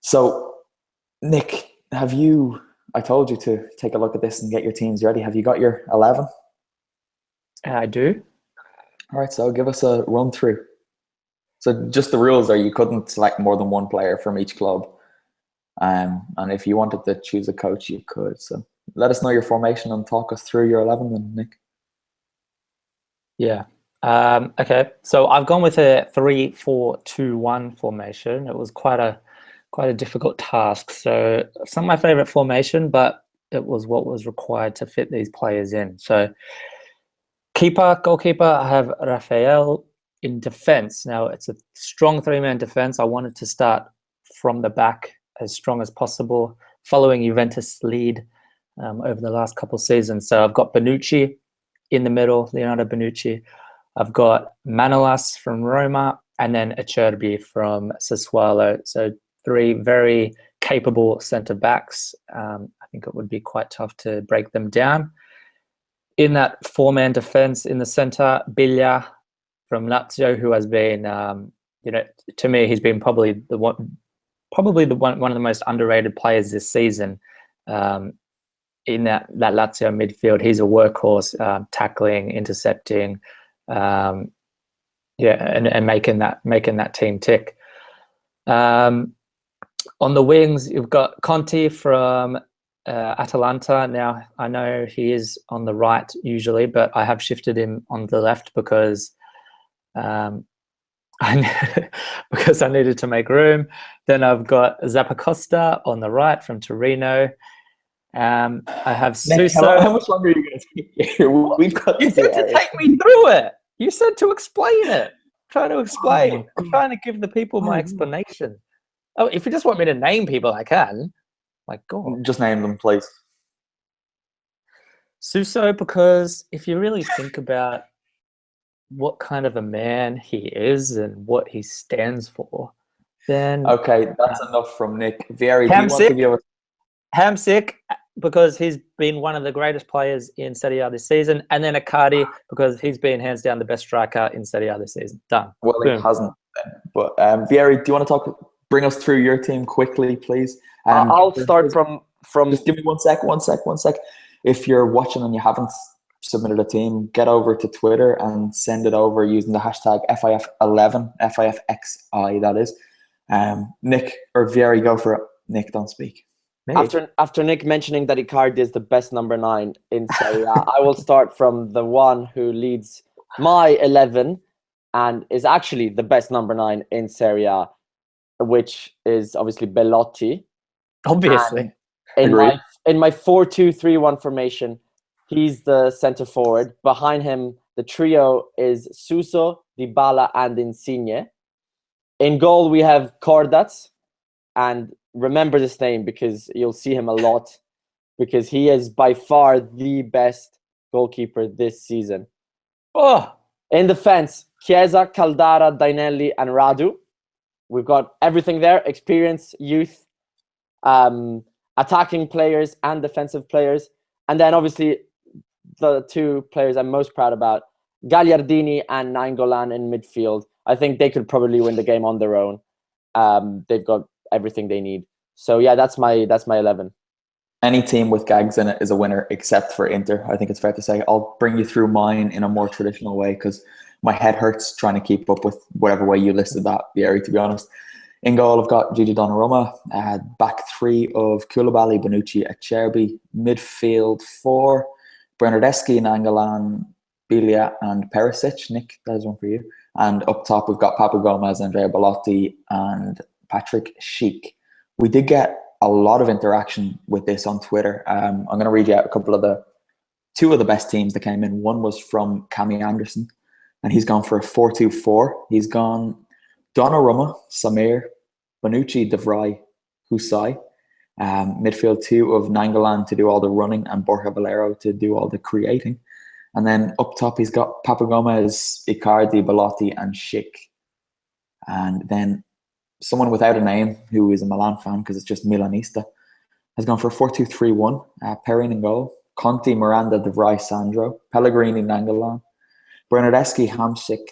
So, Nick, I told you to take a look at this and get your teams ready. Have you got your 11? I do. All right, so give us a run through. So just the rules are you couldn't select more than one player from each club. And if you wanted to choose a coach, you could. So let us know your formation and talk us through your 11 then, Nick. Yeah. Okay. So I've gone with a 3-4-2-1 formation. It was quite a difficult task. So it's not my favorite formation, but it was what was required to fit these players in. So goalkeeper, I have Rafael. In defense, now it's a strong three-man defense. I wanted to start from the back as strong as possible, following Juventus' lead over the last couple of seasons. So I've got Bonucci in the middle, Leonardo Bonucci. I've got Manolas from Roma, and then Acerbi from Sassuolo. So three very capable centre-backs. I think it would be quite tough to break them down. In that four-man defense in the centre, Biglia from Lazio, who has been, you know, to me, he's been probably one of the most underrated players this season. In that Lazio midfield, he's a workhorse, tackling, intercepting, and making that team tick. On the wings, you've got Conti from Atalanta. Now, I know he is on the right usually, but I have shifted him on the left because because I needed to make room. Then I've got Zappacosta on the right from Torino. I have Suso. How much longer are you going to speak here? We've got. You said to take me through it. You said to explain it. I'm trying to explain. I'm trying to give the people my explanation. Oh, if you just want me to name people, I can. My God. Just name them, please. Suso, because if you really think about what kind of a man he is and what he stands for, then... Okay, that's enough from Nick. Vieri, do you want to give us... Hamsik, because he's been one of the greatest players in Serie A this season, and then Icardi, because he's been hands down the best striker in Serie A this season. Done. Well, he hasn't. But Vieri, do you want to bring us through your team quickly, please? I'll start from... Just give me one sec. If you're watching and you haven't submitted a team, get over to Twitter and send it over using the hashtag FIF11, FIFXI, that is. Nick or Vieri, go for it. Nick, don't speak. After Nick mentioning that Icardi is the best number 9 in Serie A, I will start from the one who leads my 11, and is actually the best number 9 in Serie A, which is obviously Belotti. Obviously. And Agreed. in my 4-2-3-1 formation, he's the center forward. Behind him, the trio is Suso, Dybala, and Insigne. In goal, we have Cordats, and remember this name because you'll see him a lot, because he is by far the best goalkeeper this season. Oh, In defense, Chiesa, Caldara, Dainelli, and Radu. We've got everything there: experience, youth, attacking players and defensive players. And then obviously the two players I'm most proud about, Gagliardini and Nainggolan in midfield. I think they could probably win the game on their own. They've got everything they need. So yeah, that's my 11. Any team with Gags in it is a winner, except for Inter. I think it's fair to say. I'll bring you through mine in a more traditional way because my head hurts trying to keep up with whatever way you listed that, Vieri, to be honest. In goal, I've got Gigi Donnarumma. Back three of Koulibaly, Bonucci, Acerbi. Midfield four, Bernardeschi, Nainggolan, Biglia, and Perisic. Nick, that is one for you. And up top, we've got Papu Gomez, Andrea Belotti, and Patrick Schick. We did get a lot of interaction with this on Twitter. I'm going to read you out a couple of two of the best teams that came in. One was from Cammy Anderson, and he's gone for a 4-2-4. He's gone Donnarumma, Samir, Bonucci, De Vrij, Husai. Midfield two of Nainggolan to do all the running and Borja Valero to do all the creating. And then up top, he's got Papu Gomez, Icardi, Belotti, and Schick. And then someone without a name, who is a Milan fan because it's just Milanista, has gone for a 4-2-3-1. Perin in goal. Conti, Miranda, De Vrij, Sandro. Pellegrini, Nainggolan. Bernardeschi, Hamsik,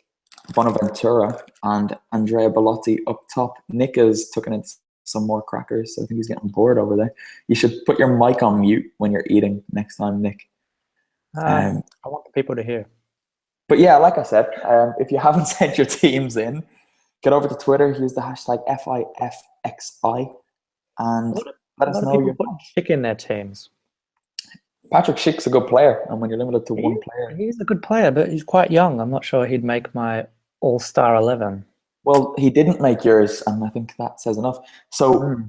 Bonaventura, and Andrea Belotti up top. Nick is tucking in some more crackers, so I think he's getting bored over there. You should put your mic on mute when you're eating next time, Nick. I want the people to hear. But yeah, like I said, if you haven't sent your teams in, get over to Twitter, use the hashtag FIFXI, and let us know your put Schick in their teams. Patrick Schick's a good player, and when you're limited to one player, he's a good player, but he's quite young. I'm not sure he'd make my all-star 11. Well, he didn't make yours, and I think that says enough. So,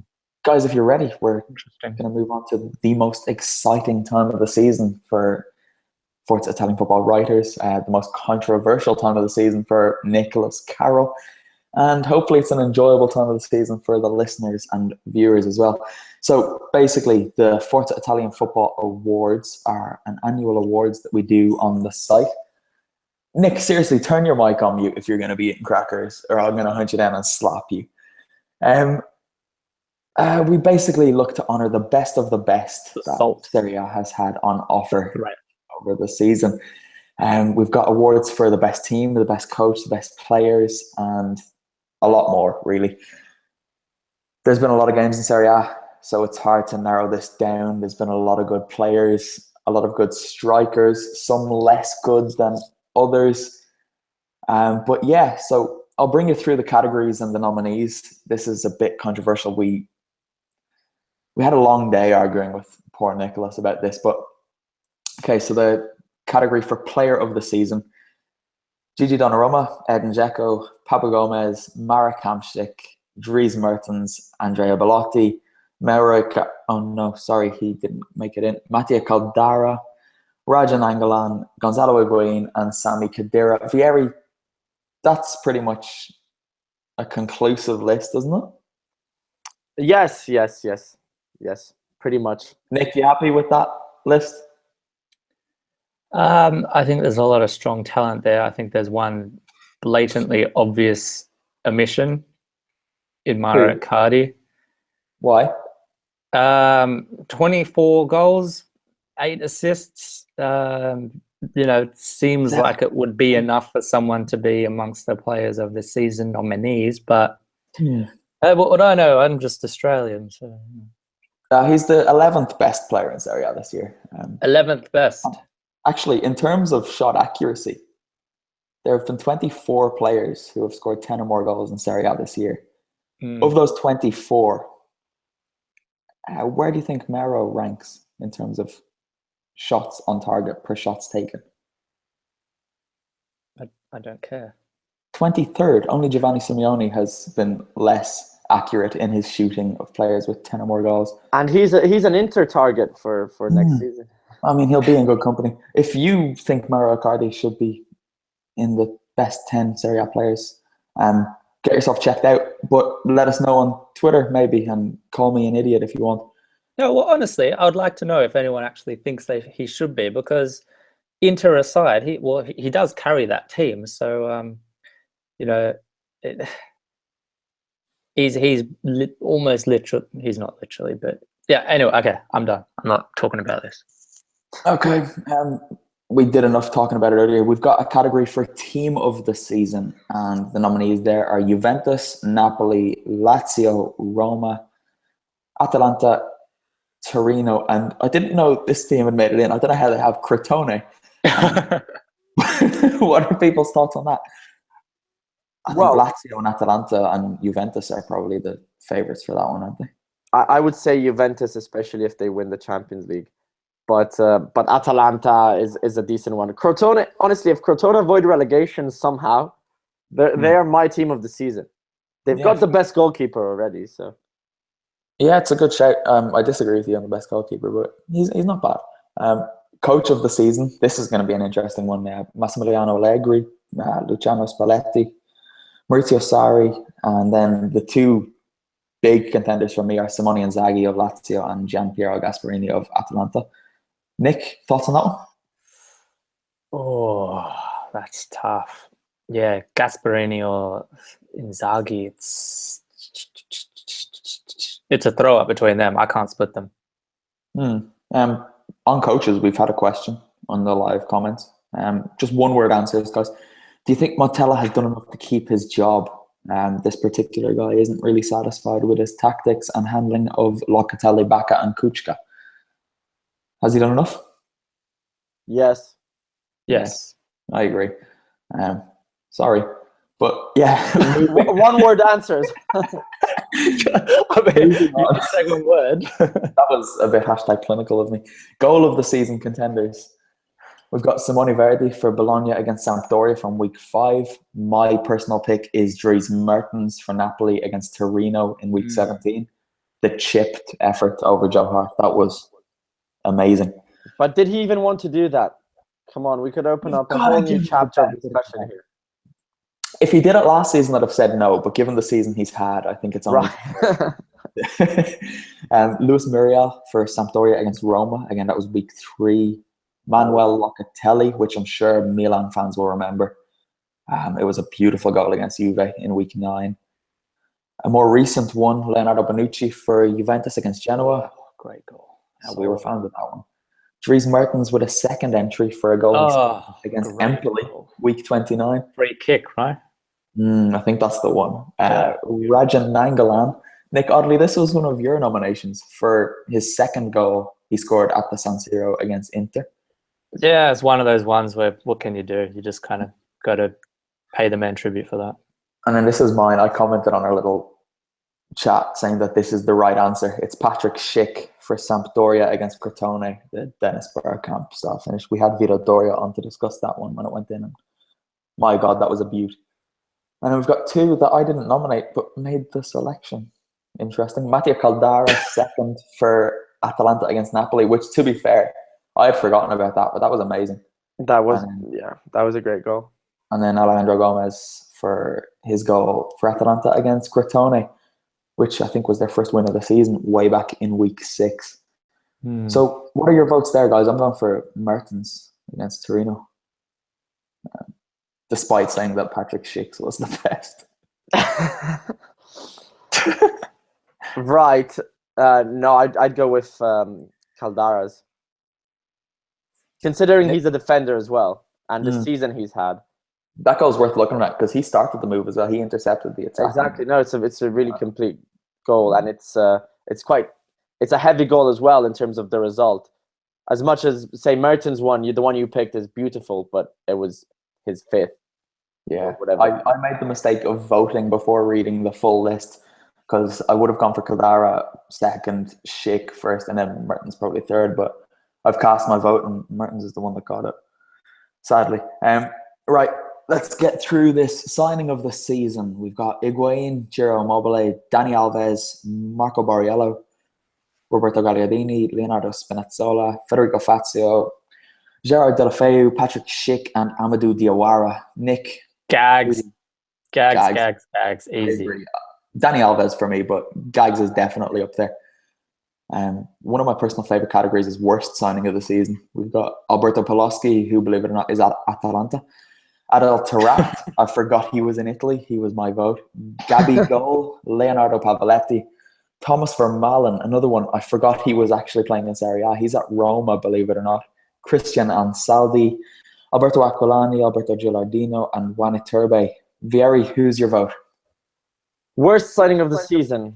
guys, if you're ready, we're going to move on to the most exciting time of the season for Forza Italian football writers, the most controversial time of the season for Nicholas Carroll, and hopefully it's an enjoyable time of the season for the listeners and viewers as well. So basically, the Forza Italian Football Awards are an annual awards that we do on the site. Nick, seriously, turn your mic on mute if you're going to be eating crackers, or I'm going to hunt you down and slap you. We basically look to honour the best of the best that Serie A has had on offer over the season. We've got awards for the best team, the best coach, the best players, and a lot more, really. There's been a lot of games in Serie A, so it's hard to narrow this down. There's been a lot of good players, a lot of good strikers, some less good than others. But yeah, so I'll bring you through the categories and the nominees. This is a bit controversial. We had a long day arguing with poor Nicholas about this, but okay, so the category for player of the season: Gigi Donnarumma, Edin Dzeko, Papu Gomez, Marek Hamsik, Dries Mertens, Andrea Belotti, he didn't make it in, Mattia Caldara, Raja Nainggolan, Gonzalo Higuain, and Sami Khedira. Vieri, that's pretty much a conclusive list, isn't it? Yes, pretty much. Nick, you happy with that list? I think there's a lot of strong talent there. I think there's one blatantly obvious omission in Mauro Icardi. Why? 24 goals, 8 assists. Seems like it would be enough for someone to be amongst the players of the season nominees, but what I know, I'm just Australian. So he's the 11th best player in Serie A this year. 11th best. Actually, in terms of shot accuracy, there have been 24 players who have scored 10 or more goals in Serie A this year. Of those 24, where do you think Mauro ranks in terms of shots on target per shots taken? I don't care. 23rd. Only Giovanni Simeone has been less accurate in his shooting of players with 10 or more goals. And he's an Inter target for next season. I mean, he'll be in good company. If you think Mauro Icardi should be in the best 10 Serie A players, get yourself checked out. But let us know on Twitter, maybe, and call me an idiot if you want. No, well, honestly, I would like to know if anyone actually thinks that he should be, because Inter aside, he does carry that team. So, he's almost literal. He's not literally, but yeah. Anyway, okay, I'm done. I'm not talking about this. Okay, we did enough talking about it earlier. We've got a category for team of the season, and the nominees there are Juventus, Napoli, Lazio, Roma, Atalanta, Torino, and I didn't know this team had made it in. I don't know how they have Crotone. What are people's thoughts on that? I think Lazio and Atalanta and Juventus are probably the favourites for that one, aren't they? I would say Juventus, especially if they win the Champions League. But Atalanta is a decent one. Crotone, honestly, if Crotone avoid relegation somehow, they are my team of the season. They've got the best goalkeeper already. So yeah, it's a good shout. I disagree with you on the best goalkeeper, but he's not bad. Coach of the season, this is going to be an interesting one. Massimiliano Allegri, Luciano Spalletti, Maurizio Sarri, and then the two big contenders for me are Simone Inzaghi of Lazio and Gianpiero Gasperini of Atalanta. Nick, thoughts on that one? Oh, that's tough. Yeah, Gasperini or Inzaghi, it's a throw-up between them. I can't split them. On coaches, we've had a question on the live comments. Just one-word answers, guys. Do you think Montella has done enough to keep his job? This particular guy isn't really satisfied with his tactics and handling of Locatelli, Bacca, and Kuchka. Has he done enough? Yes. I agree. Sorry, but yeah. One-word answers. I mean, you can say one word. That was a bit #clinical of me. Goal of the season contenders. We've got Simone Verdi for Bologna against Sampdoria from week 5. My personal pick is Dries Mertens for Napoli against Torino in week 17. The chipped effort over Joe Hart. That was amazing. But did he even want to do that? Come on, we could open up a whole new chapter of discussion here. If he did it last season, I'd have said no. But given the season he's had, I think it's only right. Luis Muriel for Sampdoria against Roma. Again, that was week 3. Manuel Locatelli, which I'm sure Milan fans will remember. It was a beautiful goal against Juve in week 9. A more recent one, Leonardo Bonucci for Juventus against Genoa. Oh, great goal. We were fond of that one. Dries Mertens with a second entry for a goal against Empoli, week 29. Free kick, right? I think that's the one. Rajan Nangolan. Nick, oddly, this was one of your nominations for his second goal he scored at the San Siro against Inter. Yeah, it's one of those ones where what can you do? You just kind of got to pay the man tribute for that. And then this is mine. I commented on our little chat saying that this is the right answer. It's Patrick Schick for Sampdoria against Crotone, the Dennis Bergkamp style finish. We had Vito Doria on to discuss that one when it went in, and my God, that was a beaut. And then we've got 2 that I didn't nominate but made the selection. Interesting. Mattia Caldara second for Atalanta against Napoli, which, to be fair, I had forgotten about that, but that was amazing. That was a great goal. And then Alejandro Gomez for his goal for Atalanta against Crotone, which I think was their first win of the season way back in week 6. So what are your votes there, guys? I'm going for Mertens against Torino, despite saying that Patrick Schick was the best. Right. No, I'd go with Caldara's. Considering he's a defender as well, and the season he's had. That goal's worth looking at because he started the move as well. He intercepted the attack. Exactly. No, it's a really complete goal, and it's a heavy goal as well in terms of the result. As much as, say, Mertens one, the one you picked is beautiful, but it was his 5th. Yeah, I made the mistake of voting before reading the full list because I would have gone for Caldara second, Schick first, and then Mertens probably third. But I've cast my vote, and Mertens is the one that got it, sadly. Right, let's get through this signing of the season. We've got Higuain, Ciro Immobile, Dani Alves, Marco Borriello, Roberto Gagliardini, Leonardo Spinazzola, Federico Fazio, Gerard Deulofeu, Patrick Schick, and Amadou Diawara. Nick. Gags. Easy. Dani Alves for me, but Gags is definitely up there. One of my personal favourite categories is worst signing of the season. We've got Alberto Paloschi, who, believe it or not, is at Atalanta. Adel Taarabt, I forgot he was in Italy. He was my vote. Gabigol, Leonardo Pavoletti, Thomas Vermaelen, another one. I forgot he was actually playing in Serie A. He's at Roma, believe it or not. Christian Ansaldi, Alberto Aquilani, Alberto Gilardino, and Juan Iturbe. Vieri, who's your vote? Worst signing of the season.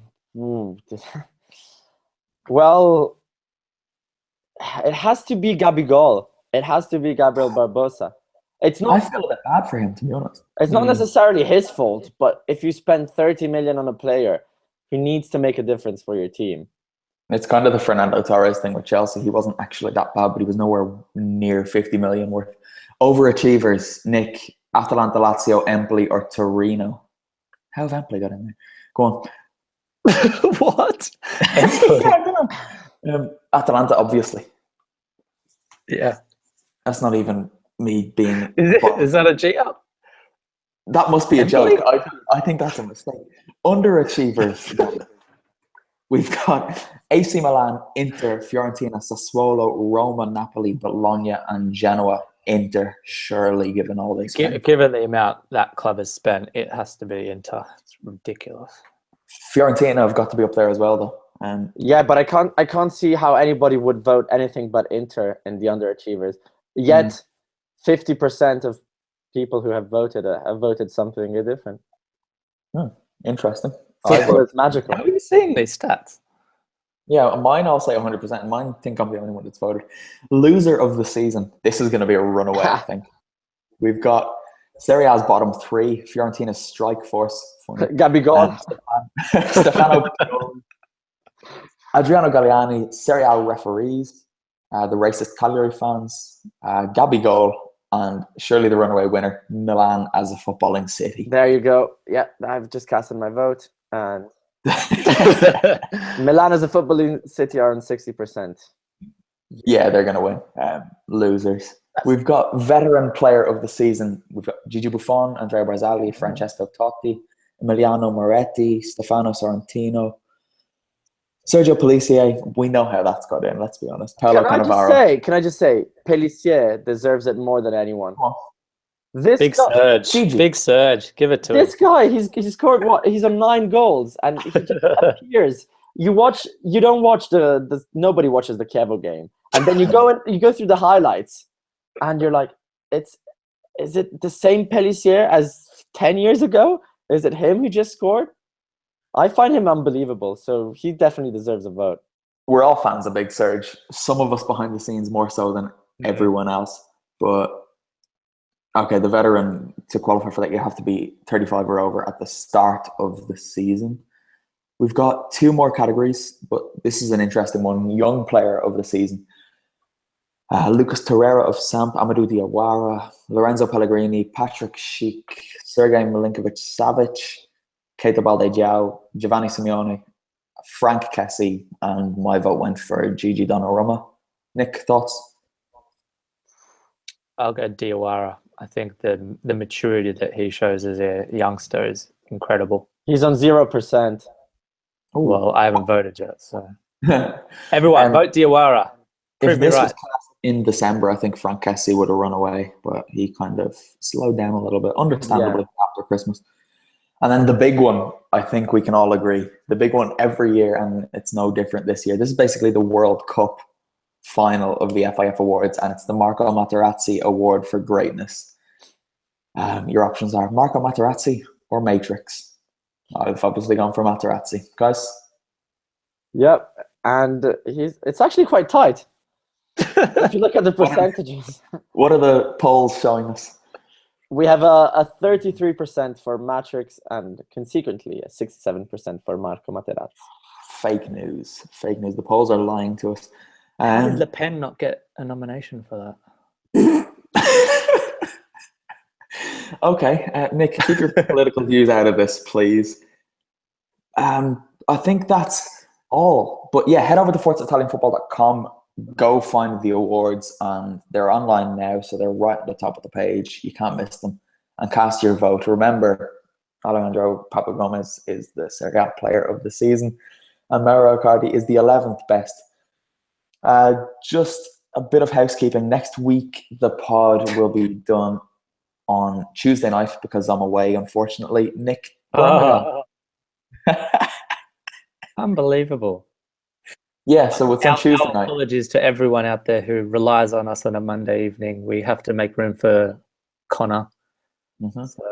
Well, it has to be Gabigol. It has to be Gabriel Barbosa. It's not. I feel a bit bad for him, to be honest. It's not necessarily his fault, but if you spend 30 million on a player, he needs to make a difference for your team. It's kind of the Fernando Torres thing with Chelsea. He wasn't actually that bad, but he was nowhere near 50 million worth. Overachievers, Nick, Atalanta, Lazio, Empoli, or Torino. How have Empoli got in there? Go on. What? Empoli. I don't know. Atalanta, obviously. Yeah. That's not even me being... Is that a G-up? That must be a joke. I think that's a mistake. Underachievers. We've got AC Milan, Inter, Fiorentina, Sassuolo, Roma, Napoli, Bologna, and Genoa. Inter, surely, given all this. Given the amount that club has spent, it has to be Inter. It's ridiculous. Fiorentina have got to be up there as well, though. Yeah, but I can't see how anybody would vote anything but Inter in the underachievers. Yet, 50% of people who have voted something different. Interesting. Football is magical. How are you seeing these stats? Yeah, mine I'll say 100%. Mine think I'm the only one that's voted. Loser of the season. This is going to be a runaway, I think. We've got Serie A's bottom three, Fiorentina's strike force. Gabigol. Stefano Adriano Galliani, Serie A referees, the racist Cagliari fans, Gabigol, and surely the runaway winner, Milan as a footballing city. There you go. Yeah, I've just casted my vote. And Milan as a footballing city are on 60%. Yeah, they're going to win. Losers. We've got veteran player of the season. We've got Gigi Buffon, Andrea Barzagli, Francesco Totti, Emiliano Moretti, Stefano Sorrentino, Sergio Pellissier. We know how that's got in, let's be honest. Paolo Cannavaro. Can I just say, Pellissier deserves it more than anyone. Big surge. Give it to him. This guy, he's scored what? He's on 9 goals, and he just appears. You don't watch the nobody watches the Kevo game, and then you go through the highlights, and you're like, is it the same Pellissier as 10 years ago? Is it him who just scored? I find him unbelievable, so he definitely deserves a vote. We're all fans of Big Surge. Some of us behind the scenes more so than everyone else, but. Okay, the veteran, to qualify for that, you have to be 35 or over at the start of the season. We've got 2 more categories, but this is an interesting one. Young player of the season. Lucas Torreira of Samp, Amadou Diawara, Lorenzo Pellegrini, Patrick Schick, Sergei Milinkovic-Savic, Keita Balde-Diao, Giovanni Simeone, Frank Kessie, and my vote went for Gigi Donnarumma. Nick, thoughts? I'll go Diawara. I think the maturity that he shows as a youngster is incredible. He's on 0%. Well, I haven't voted yet, so everyone vote Diawara. If this was in December, I think Frank Kessie would have run away, but he kind of slowed down a little bit, understandably, after Christmas. And then the big one, I think we can all agree, the big one every year, and it's no different this year. This is basically the World Cup final of the FIF Awards, and it's the Marco Materazzi Award for Greatness. Your options are Marco Materazzi or Matrix. I've obviously gone for Materazzi. Guys? Yep, and it's actually quite tight. If you look at the percentages. What are the polls showing us? We have a 33% for Matrix and consequently a 67% for Marco Materazzi. Fake news. The polls are lying to us. How did Le Pen not get a nomination for that? Okay, Nick, keep your political views out of this, please. I think that's all. But yeah, head over to ForzaItalianFootball.com. Go find the awards, and they're online now, so they're right at the top of the page. You can't miss them. And cast your vote. Remember, Alejandro Papagomez is the Serie A player of the season, and Mauro Icardi is the 11th best. Just a bit of housekeeping. Next week, the pod will be done on Tuesday night because I'm away, unfortunately. Nick, where am I going? Unbelievable. Yeah, so it's on Tuesday Our night. apologies to everyone out there who relies on us on a Monday evening. We have to make room for Connor. Mm-hmm. So,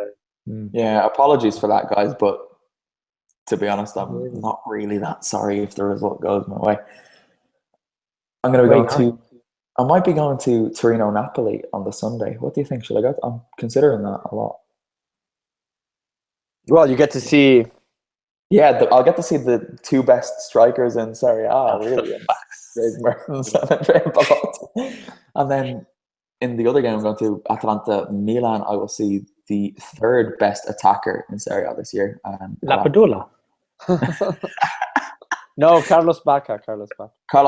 yeah, apologies for that, guys, but to be honest, I'm not really that sorry if the result goes my way. I'm going to be going to... I might be going to Torino-Napoli on the Sunday. What do you think? Should I go? I'm considering that a lot. Well, you get to see... Yeah, I'll get to see the two best strikers in Serie A, really. Mertens and Andrea Belotti. And then in the other game, I'm going to Atalanta-Milan. I will see the third best attacker in Serie A this year. La Padula. No, Carlos Bacca. Carlos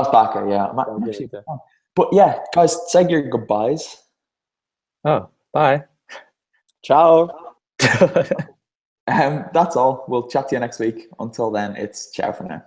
Bacca, yeah. I'm actually... But yeah, guys, say your goodbyes. Oh, bye. Ciao. That's all. We'll chat to you next week. Until then, it's ciao for now.